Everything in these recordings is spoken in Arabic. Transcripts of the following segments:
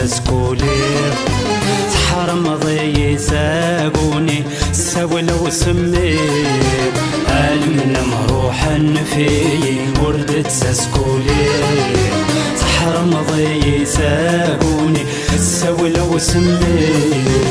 تسكولي تحرم ضي ساقوني سولا وسمير المنا مروحا فيي وردت سسكولي تحرم ضي ساقوني سولا وسمير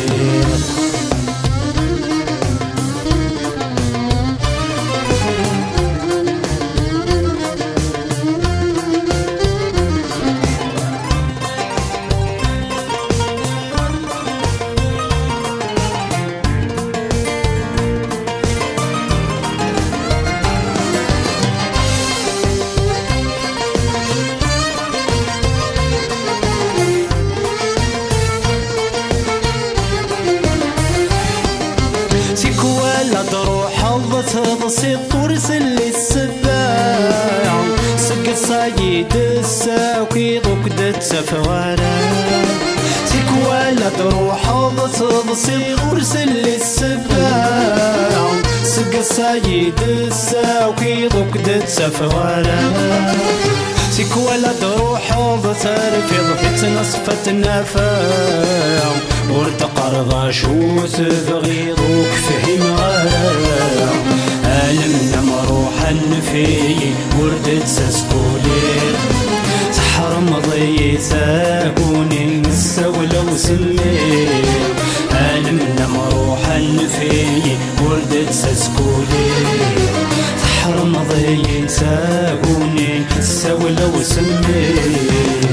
ولا تروح تضصي ترسل للسباع سق الصايد الساوكي ضكدت سفوارا سيك ولا تروح تضصي ترسل للسباع سق الصايد الساوكي ضكدت سفوارا سيك ولا تروح ترفض في نصفة النفاع ورتقر غاشوت بغيضك فهم غرام ألمنا مروحا فيي وردت سسكولي تحرم ضي ساقوني السولة وسمير ألمنا مروحا فيي وردت سسكولي تحرم ضي ساقوني السولة وسمير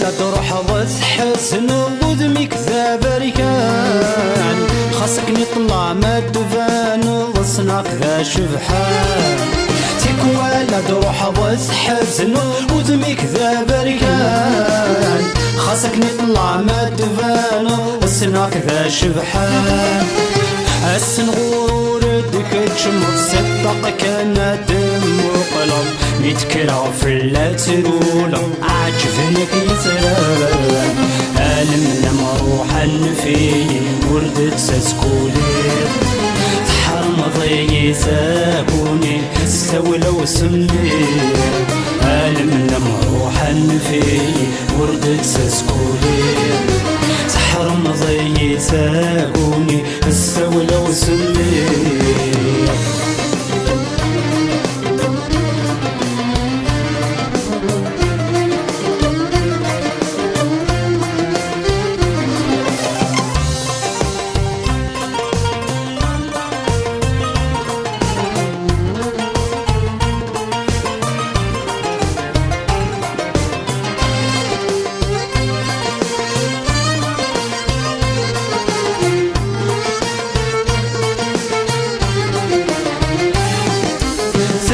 ولا تروح تحسن وذمك ذا بركان خاصك نطلع ما الدفان وصناك ذا شبحان تيك ولا تروح تحسن وذمك ذا بركان خاصك نطلع ما الدفان وصناك ذا شبحان السن غرور دك تشمط صدق كان دم وقلب ميتكرع في اللاترولة عجبنك يسران ألمنا مروحا فيي وردت سسكولي تحرم ضي ساكوني السولة وسمير ألمنا مروحا فيي وردت سسكولي تحرم ضي ساكوني السولة وسمير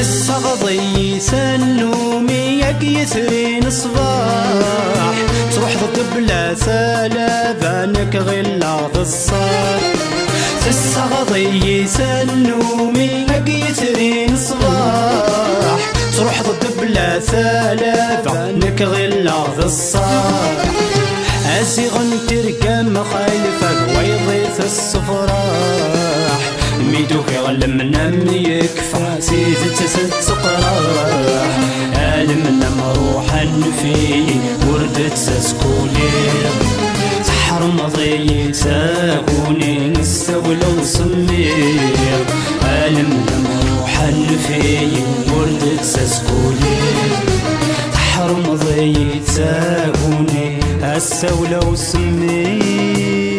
الصغضي سنومي يسرين صباح تروح ضد بلا سلابانك غلاظ الصار الصغضي سنومي يسرين صباح تروح ضد بلا سلابانك غلاظ الصار أزيغن ترقى مخالفك ويضيث الصفراح ميدوك يغلمنا يكفى سيزت ست قراح ألمنا مروحا فيي وردت سسكولي تحرم ضي ساقوني السولة وسمير ألمنا مروحا فيي وردت سسكولي تحرم ضي ساقوني السولة وسمير